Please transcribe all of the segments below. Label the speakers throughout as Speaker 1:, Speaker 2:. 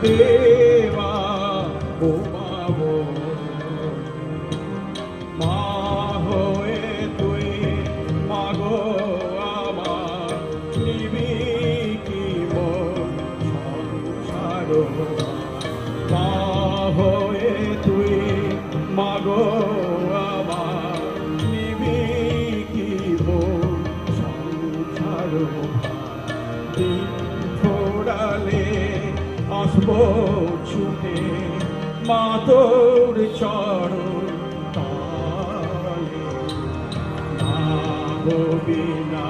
Speaker 1: দেবা ও মাগো মা হয়ে তুই মাগো আমার নিবি কি সংসার মা হয়ে তুই মাগো আমার নিবি কি সংসার দিন ফোড়ালে আসবো ছুটে মা তোর চরণ তলে মা গো বিনা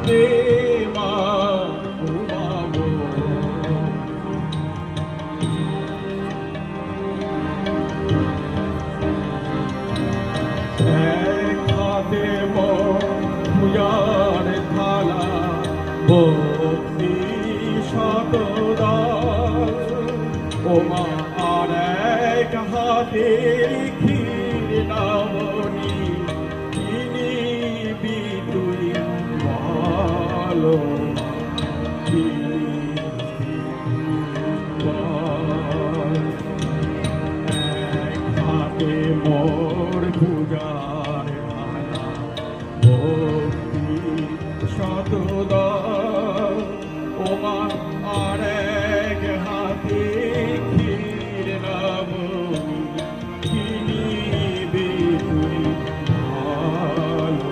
Speaker 1: দেবা ঘুমাবো এক হাতে পূজার থালা ভক্তি শতদার ও মা আর এক হাতে ক্ষীর নামনি কিনিবি তুই ভালো এক হাতে মোর পূজার থালা ভক্তি শতদার ওমা আর এক হাতে ক্ষীর নামনি কিনিবি তুই ভালো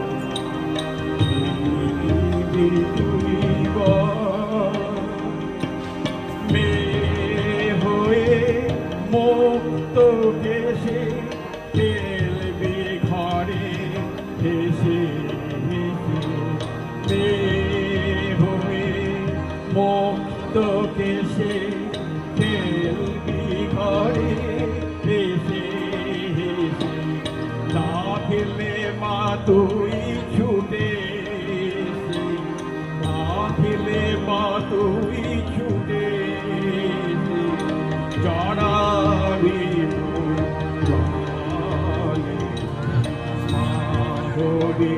Speaker 1: কিনিবি তুই মেয়ে হয়ে মুক্ত কেশে খেলবি ঘরে হেসে হেসে মুক্ত কেশে খেলবি ঘরে হেসে হেসে না খেলে মা তুই ছুটে না খেলে মা তুই ছুটে জড়াবি মা হবি